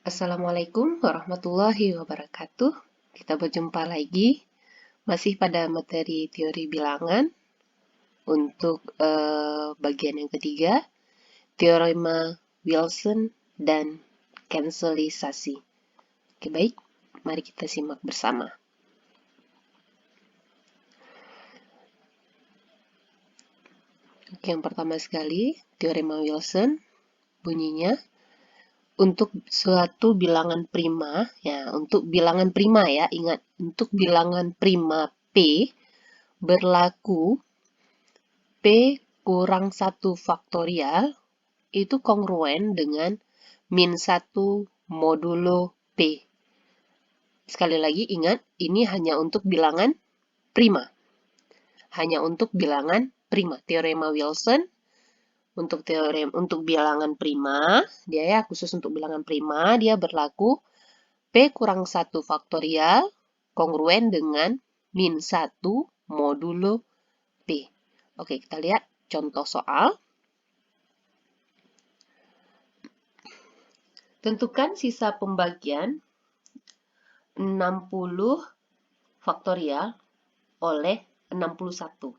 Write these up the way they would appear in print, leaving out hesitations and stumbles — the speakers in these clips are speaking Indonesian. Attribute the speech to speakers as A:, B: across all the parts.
A: Assalamualaikum warahmatullahi wabarakatuh. Kita berjumpa lagi, masih pada materi teori bilangan untuk bagian yang ketiga, teorema Wilson dan cancelisasi. Oke, baik, mari kita simak bersama. Oke, yang pertama sekali, teorema Wilson bunyinya, untuk suatu bilangan prima, ya, untuk bilangan prima ya, ingat, untuk bilangan prima P berlaku P kurang 1 faktorial itu kongruen dengan min 1 modulo P. Sekali lagi ingat, ini hanya untuk bilangan prima. Hanya untuk bilangan prima. Teorema Wilson untuk bilangan prima, dia ya khusus untuk bilangan prima, dia berlaku P kurang 1 faktorial kongruen dengan min 1 modulo P. Oke, kita lihat contoh soal. Tentukan sisa pembagian 60 faktorial oleh 61.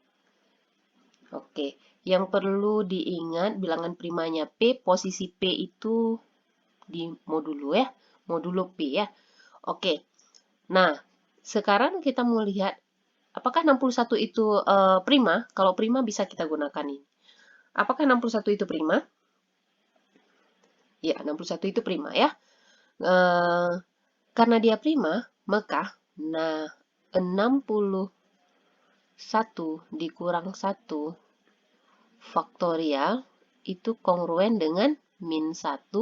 A: Oke, yang perlu diingat bilangan primanya P, posisi P itu di modulo ya, modulo P ya. Oke, nah sekarang kita mau lihat apakah 61 itu prima. Kalau prima bisa kita gunakan ini. Apakah 61 itu prima? Ya, 61 itu prima ya. Karena dia prima, maka 61 dikurang 1 faktorial itu kongruen dengan min 1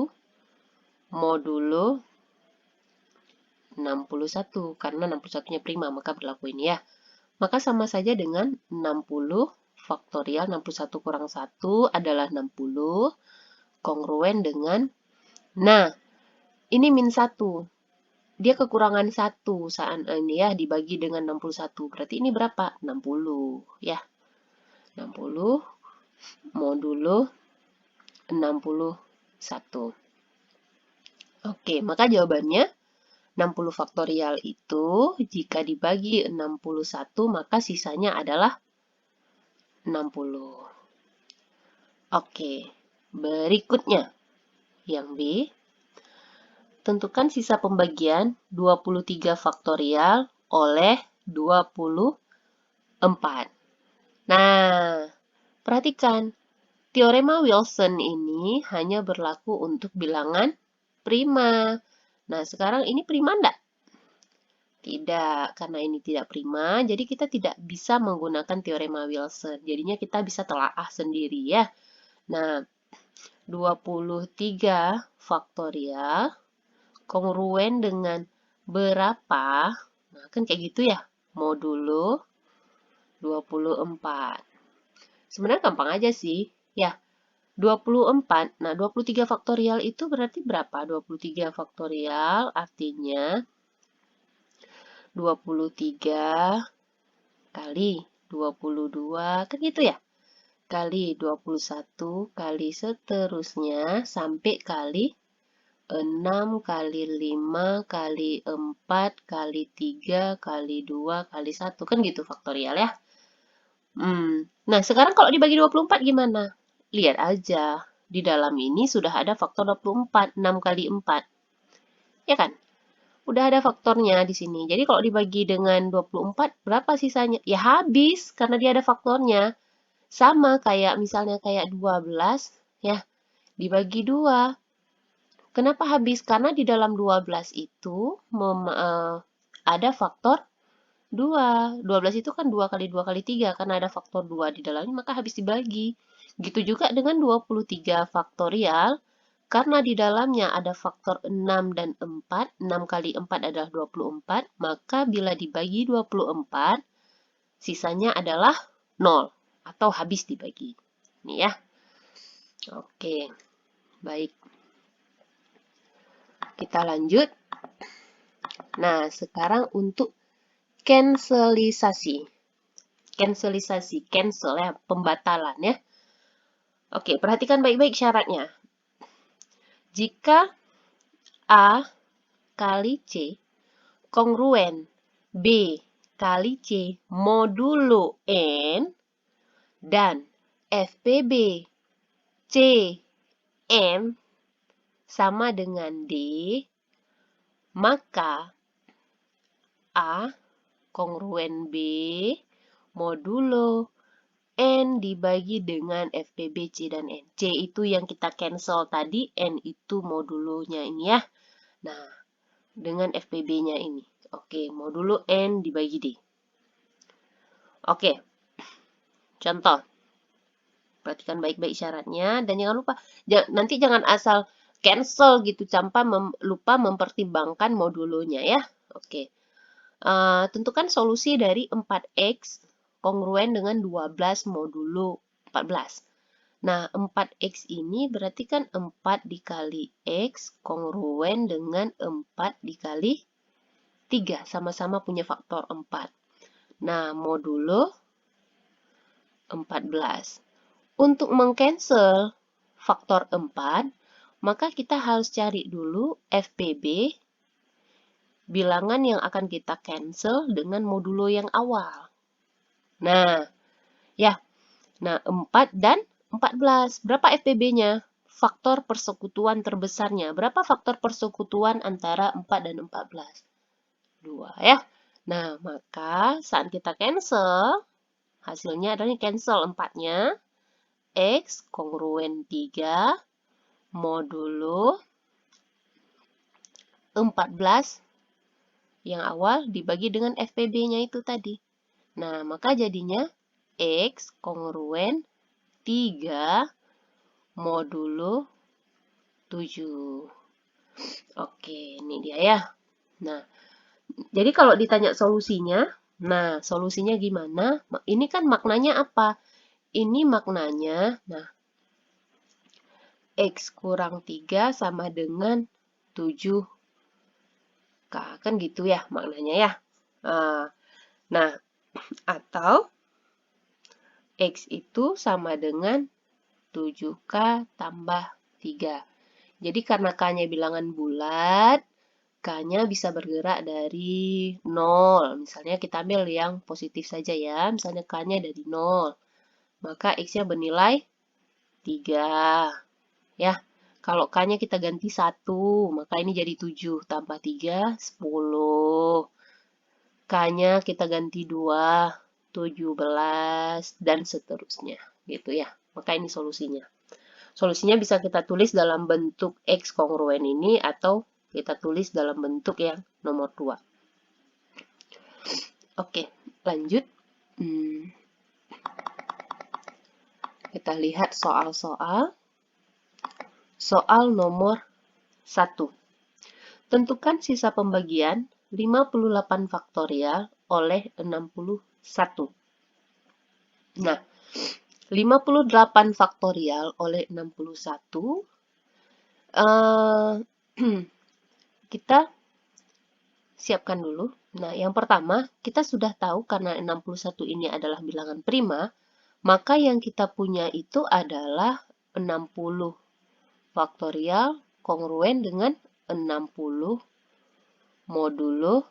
A: modulo 61. Karena 61-nya prima, maka berlaku ini ya. Maka sama saja dengan 60 faktorial 61 kurang 1 adalah 60 kongruen dengan, nah, ini min 1. Dia kekurangan 1 saat ini ya, dibagi dengan 61. Berarti ini berapa? 60 ya. 60 modulo 61. Oke, maka jawabannya 60 faktorial itu jika dibagi 61 maka sisanya adalah 60. Oke, berikutnya yang B. Tentukan sisa pembagian 23 faktorial oleh 24. Nah, perhatikan. Teorema Wilson ini hanya berlaku untuk bilangan prima. Nah, sekarang ini prima enggak? Tidak, karena ini tidak prima, jadi kita tidak bisa menggunakan teorema Wilson. Jadinya kita bisa telaah sendiri ya. Nah, 23 faktorial kongruen dengan berapa? Nah, kan kayak gitu ya. Modulo 24. Sebenarnya gampang aja sih. Ya, 24. Nah, 23 faktorial itu berarti berapa? 23 faktorial artinya 23 kali 22, kan gitu ya? Kali 21 kali seterusnya sampai kali 6 kali 5 kali 4 kali 3 kali 2 kali 1. Kan gitu faktorial ya. Nah, sekarang kalau dibagi 24 gimana? Lihat aja. Di dalam ini sudah ada faktor 24. 6 kali 4. Ya kan? Udah ada faktornya di sini. Jadi kalau dibagi dengan 24, berapa sisanya? Ya habis, karena dia ada faktornya. Sama kayak misalnya kayak 12, ya, dibagi 2. Kenapa habis? Karena di dalam 12 itu ada faktor 2. 12 itu kan 2 kali 2 kali 3, karena ada faktor 2 di dalamnya, maka habis dibagi. Gitu juga dengan 23 faktorial, karena di dalamnya ada faktor 6 dan 4, 6 kali 4 adalah 24, maka bila dibagi 24, sisanya adalah 0, atau habis dibagi. Ini ya. Oke, baik. Kita lanjut. Nah, sekarang untuk cancelisasi. Cancel ya, pembatalan ya. Oke, perhatikan baik-baik syaratnya. Jika A kali C kongruen B kali C modulo N dan FPB C M sama dengan D, maka A kongruen B modulo N dibagi dengan FPB C dan N. C itu yang kita cancel tadi, N itu modulonya ini ya. Nah, dengan FPB-nya ini. Oke, modulo N dibagi D. Oke, contoh. Perhatikan baik-baik syaratnya dan jangan lupa, nanti jangan asal cancel gitu tanpa lupa mempertimbangkan modulonya ya. Oke. Tentukan solusi dari 4x kongruen dengan 12 modulo 14. Nah, 4x ini berarti kan 4 dikali x kongruen dengan 4 dikali 3. Sama-sama punya faktor 4. Nah, modulo 14. Untuk mengcancel faktor 4, maka kita harus cari dulu FPB, bilangan yang akan kita cancel dengan modulo yang awal. Nah, ya. Nah, 4 dan 14. Berapa FPB-nya? Faktor persekutuan terbesarnya. Berapa faktor persekutuan antara 4 dan 14? 2 ya. Nah, maka saat kita cancel, hasilnya adalah cancel 4-nya. X kongruen 3 modulo 14 yang awal dibagi dengan FPB-nya itu tadi. Nah, maka jadinya X kongruen 3 modulo 7. Oke, ini dia ya. Nah, jadi kalau ditanya solusinya, nah solusinya gimana? Ini kan maknanya apa? Ini maknanya, nah, X kurang 3 sama dengan 7K. Kan gitu ya maknanya ya. Nah, atau X itu sama dengan 7K tambah 3. Jadi karena K-nya bilangan bulat, K-nya bisa bergerak dari 0. Misalnya kita ambil yang positif saja ya. Misalnya K-nya dari 0. Maka X-nya bernilai 3. Ya, kalau K-nya kita ganti 1, maka ini jadi 7 tambah 3, 10. K-nya kita ganti 2, 17, dan seterusnya. Gitu ya. Maka ini solusinya. Solusinya bisa kita tulis dalam bentuk X kongruen ini atau kita tulis dalam bentuk yang nomor 2. Oke, lanjut. Kita lihat soal-soal. Soal nomor 1. Tentukan sisa pembagian 58 faktorial oleh 61. Nah, 58 faktorial oleh 61, kita siapkan dulu. Nah, yang pertama, kita sudah tahu karena 61 ini adalah bilangan prima, maka yang kita punya itu adalah 60 faktorial kongruen dengan 60 modulo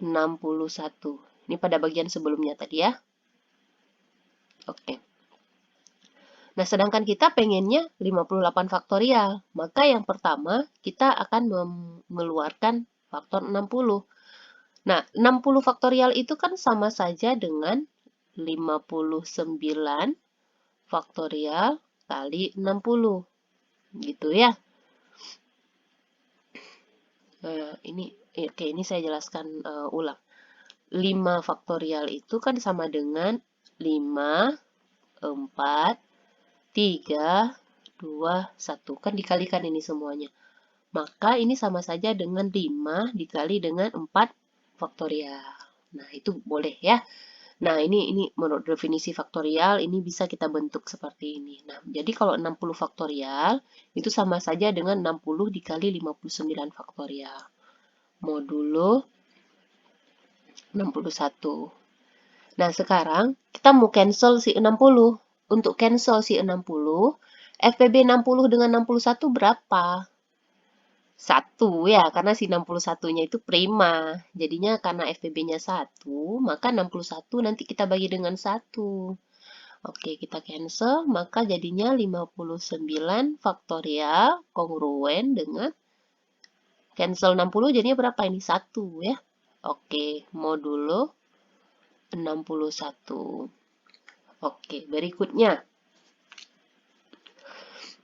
A: 61. Ini pada bagian sebelumnya tadi ya. Oke. Nah, sedangkan kita pengennya 58 faktorial. Maka yang pertama, kita akan mengeluarkan faktor 60. Nah, 60 faktorial itu kan sama saja dengan 59 faktorial kali 60. Gitu ya. Nah, ini saya jelaskan ulang. 5 faktorial itu kan sama dengan 5, 4, 3, 2, 1. Kan dikalikan ini semuanya. Maka ini sama saja dengan 5 dikali dengan 4 faktorial. Nah, itu boleh ya. Nah, ini menurut definisi faktorial, ini bisa kita bentuk seperti ini. Nah, jadi kalau 60 faktorial, itu sama saja dengan 60 dikali 59 faktorial. Modulo 61. Nah, sekarang kita mau cancel si 60. Untuk cancel si 60, FPB 60 dengan 61 berapa? 1 ya, karena si 61-nya itu prima. Jadinya karena FPB-nya 1, maka 61 nanti kita bagi dengan 1. Oke, kita cancel, maka jadinya 59 faktorial kongruen dengan cancel 60 jadinya berapa ini? 1 ya. Oke, modulo 61. Oke, berikutnya.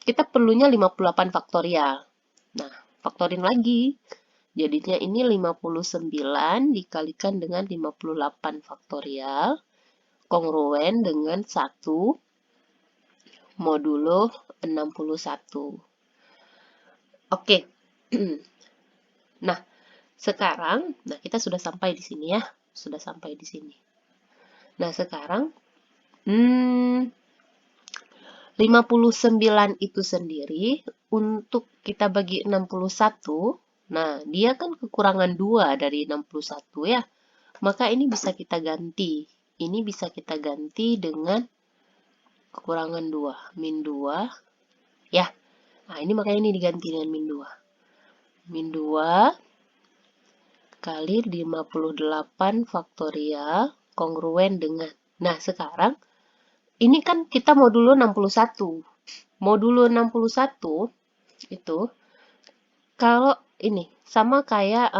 A: Kita perlunya 58 faktorial. Nah, faktorin lagi. Jadinya ini 59 dikalikan dengan 58 faktorial kongruen dengan 1 modulo 61. Oke. Nah, sekarang kita sudah sampai di sini ya. Sudah sampai di sini. Nah, sekarang 59 itu sendiri untuk kita bagi 61. Nah, dia kan kekurangan 2 dari 61 ya. Maka ini bisa kita ganti. Ini bisa kita ganti dengan kekurangan 2. Min 2. Ya. Nah, ini makanya ini diganti dengan min 2. Min 2 kali 58 faktorial kongruen dengan. Nah, sekarang ini kan kita modulo 61. Modulo 61 itu kalau ini sama kayak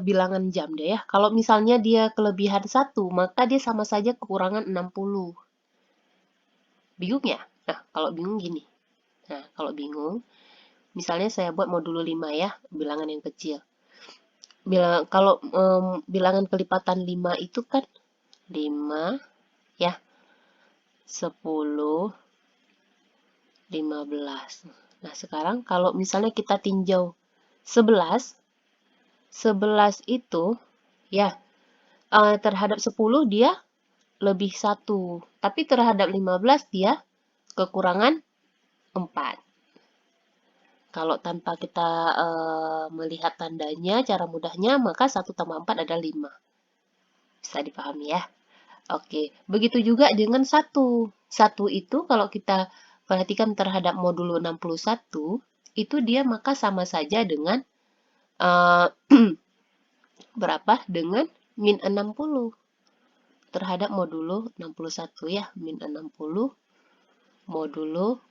A: bilangan jam deh ya. Kalau misalnya dia kelebihan 1, maka dia sama saja kekurangan 60. Bingung ya? Nah, kalau bingung gini. Nah, kalau bingung, misalnya saya buat modulo 5 ya, bilangan yang kecil. Kalau bilangan kelipatan 5 itu kan 5 ya, 10, 15. Nah, sekarang kalau misalnya kita tinjau 11 itu ya terhadap 10 dia lebih 1, tapi terhadap 15 dia kekurangan 4. Kalau tanpa kita melihat tandanya, cara mudahnya, maka 1 tambah 4 adalah 5. Bisa dipahami ya? Oke, begitu juga dengan 1. 1 itu kalau kita perhatikan terhadap modulo 61, itu dia maka sama saja dengan berapa? Dengan min 60 terhadap modulo 61 ya, min 60 modulo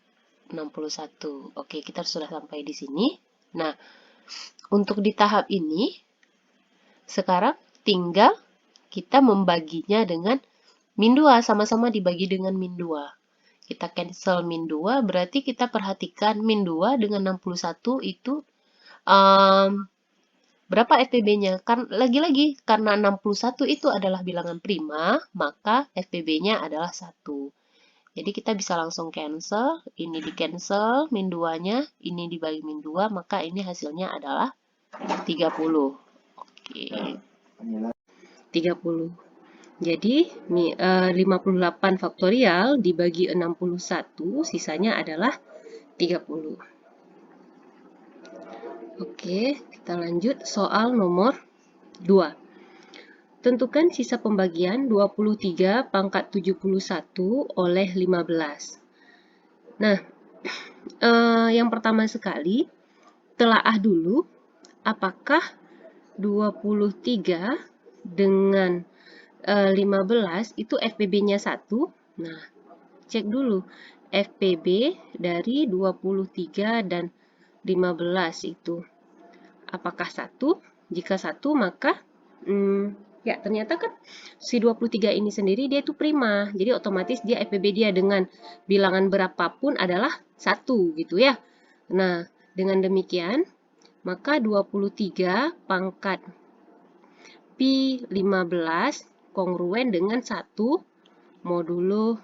A: 61. Oke, kita sudah sampai di sini. Nah, untuk di tahap ini, sekarang tinggal kita membaginya dengan min 2, sama-sama dibagi dengan min 2. Kita cancel min 2, berarti kita perhatikan min 2 dengan 61 itu berapa FPB-nya? Kan lagi-lagi karena 61 itu adalah bilangan prima, maka FPB-nya adalah 1. Jadi kita bisa langsung cancel, ini di cancel min 2-nya, ini dibagi min 2, maka ini hasilnya adalah 30. Oke. 30. Jadi 58 faktorial dibagi 61, sisanya adalah 30. Oke, kita lanjut soal nomor 2. Tentukan sisa pembagian 23 pangkat 71 oleh 15. Nah, yang pertama sekali, telaah dulu apakah 23 dengan 15 itu FPB-nya 1. Nah, cek dulu FPB dari 23 dan 15 itu apakah 1? Jika 1 maka ya ternyata kan si 23 ini sendiri dia itu prima. Jadi otomatis dia FPB dia dengan bilangan berapapun adalah 1 gitu ya. Nah, dengan demikian maka 23 pangkat pi 15 kongruen dengan 1 modulo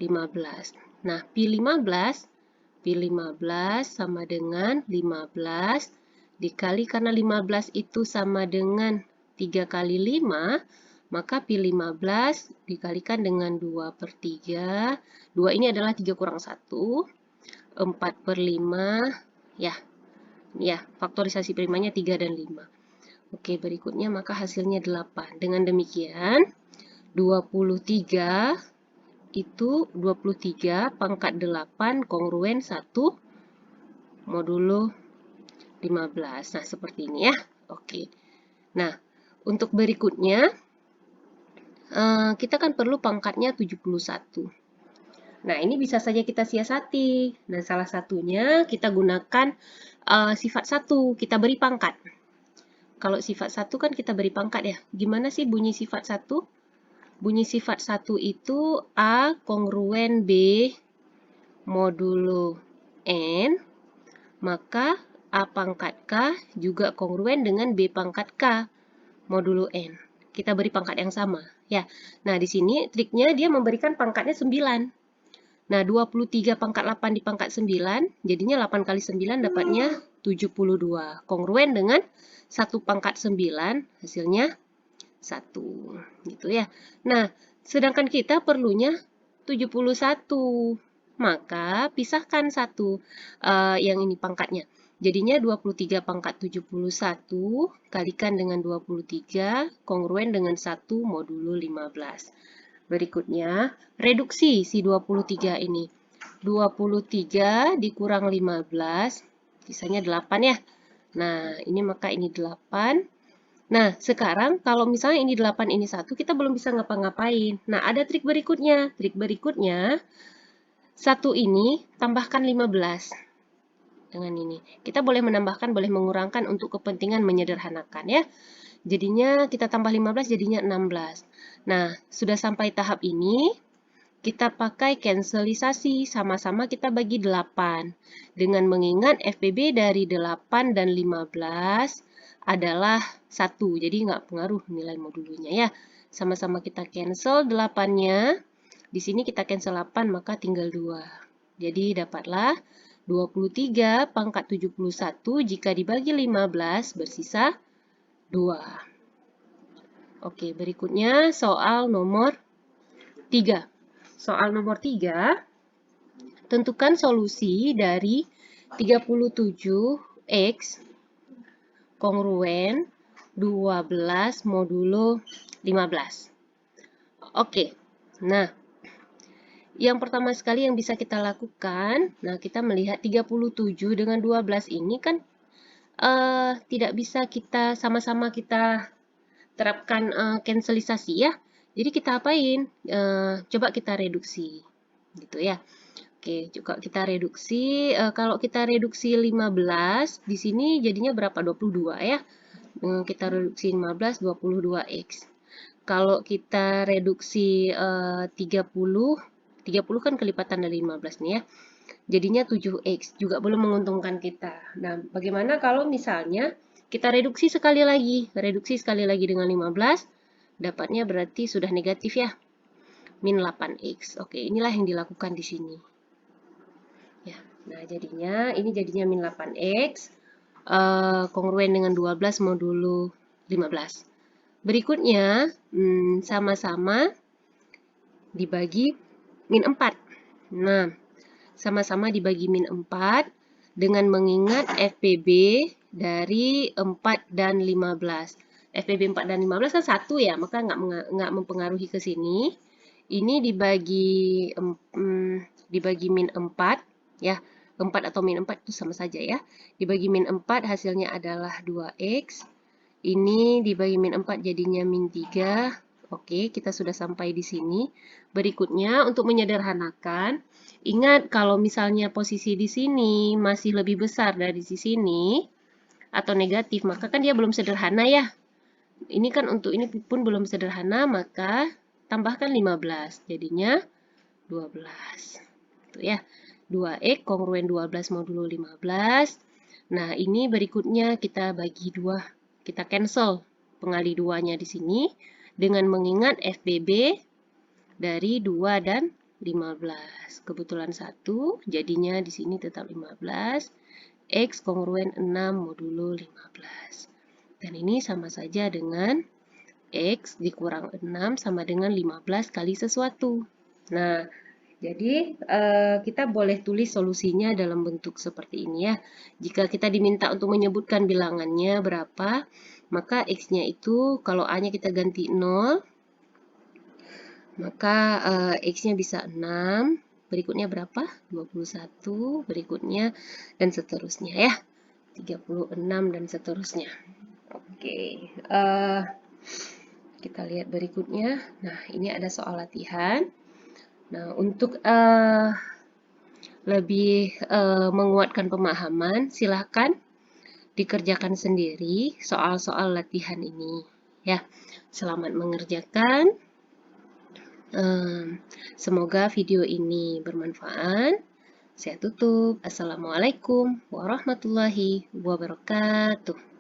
A: 15. Nah, pi 15 sama dengan 15 dikali karena 15 itu sama dengan 3 kali 5, maka pi 15 dikalikan dengan 2/3. 2 ini adalah 3 kurang 1, 4/5, ya, faktorisasi primanya 3 dan 5. Oke, berikutnya maka hasilnya 8. Dengan demikian, 23 itu 23 pangkat 8 kongruen 1 modulo 15. Nah, seperti ini ya. Oke. Nah, untuk berikutnya, kita kan perlu pangkatnya 71. Nah, ini bisa saja kita siasati. Dan salah satunya kita gunakan sifat 1, kita beri pangkat. Kalau sifat 1 kan kita beri pangkat ya. Gimana sih bunyi sifat 1? Bunyi sifat 1 itu A kongruen B modulo N, maka A pangkat K juga kongruen dengan B pangkat K modulo N. Kita beri pangkat yang sama. Ya. Nah, di sini triknya dia memberikan pangkatnya 9. Nah, 23 pangkat 8 di pangkat 9, jadinya 8 kali 9 dapatnya 72. Kongruen dengan 1 pangkat 9, hasilnya 1. Gitu ya. Nah, sedangkan kita perlunya 71. Maka pisahkan satu yang ini pangkatnya. Jadinya 23 pangkat 71 kalikan dengan 23 kongruen dengan 1 modulo 15. Berikutnya, reduksi si 23 ini. 23 dikurang 15, sisanya 8 ya. Nah, ini maka ini 8. Nah, sekarang kalau misalnya ini 8, ini 1, kita belum bisa ngapa-ngapain. Nah, ada trik berikutnya. Trik berikutnya, 1 ini tambahkan 15. Dengan ini. Kita boleh menambahkan, boleh mengurangkan untuk kepentingan menyederhanakan ya. Jadinya kita tambah 15 jadinya 16. Nah, sudah sampai tahap ini, kita pakai cancelisasi. Sama-sama kita bagi 8. Dengan mengingat FPB dari 8 dan 15 adalah 1. Jadi nggak pengaruh nilai modulunya ya. Sama-sama kita cancel 8-nya. Di sini kita cancel 8, maka tinggal 2. Jadi dapatlah 23 pangkat 71 jika dibagi 15 bersisa 2. Oke, berikutnya soal nomor 3. Soal nomor 3, tentukan solusi dari 37X kongruen 12 modulo 15. Oke, nah yang pertama sekali yang bisa kita lakukan, nah kita melihat 37 dengan 12 ini kan tidak bisa kita sama-sama kita terapkan cancelisasi ya. Jadi kita apain? Coba kita reduksi, gitu ya. Oke, juga kita reduksi. Kalau kita reduksi 15, di sini jadinya berapa? 22 ya. Kita reduksi 15, 22x. Kalau kita reduksi 30 kan kelipatan dari 15 nih ya. Jadinya 7x, juga belum menguntungkan kita. Nah, bagaimana kalau misalnya kita reduksi sekali lagi dengan 15, dapatnya berarti sudah negatif ya, min 8x. Oke, inilah yang dilakukan di sini. Ya, nah ini jadinya min 8x, kongruen dengan 12 modulo 15. Berikutnya, sama-sama dibagi min 4. Nah, sama-sama dibagi min 4 dengan mengingat FPB dari 4 dan 15. FPB 4 dan 15 kan 1 ya, maka nggak mempengaruhi ke sini. Ini dibagi min 4 ya. 4 atau min 4 itu sama saja ya. Dibagi min 4 hasilnya adalah 2x. Ini dibagi min 4 jadinya min 3. Oke, kita sudah sampai di sini. Berikutnya, untuk menyederhanakan, ingat kalau misalnya posisi di sini masih lebih besar dari di sini, atau negatif, maka kan dia belum sederhana ya. Ini kan untuk ini pun belum sederhana, maka tambahkan 15. Jadinya 12. Itu ya. 2x kongruen 12 modulo 15. Nah, ini berikutnya kita bagi 2. Kita cancel pengali 2-nya di sini dengan mengingat FBB dari 2 dan 15. Kebetulan 1, jadinya di sini tetap 15. X kongruen 6 modulo 15. Dan ini sama saja dengan X dikurang 6 sama dengan 15 kali sesuatu. Nah, jadi kita boleh tulis solusinya dalam bentuk seperti ini ya. Jika kita diminta untuk menyebutkan bilangannya berapa, maka X-nya itu kalau A-nya kita ganti 0, maka X-nya bisa 6. berikutnya berapa? 21, berikutnya, dan seterusnya ya. 36 dan seterusnya. Oke, kita lihat berikutnya. Nah, ini ada soal latihan. Nah, untuk lebih menguatkan pemahaman, silahkan dikerjakan sendiri soal-soal latihan ini. Ya, selamat mengerjakan. Semoga video ini bermanfaat. Saya tutup. Assalamualaikum warahmatullahi wabarakatuh.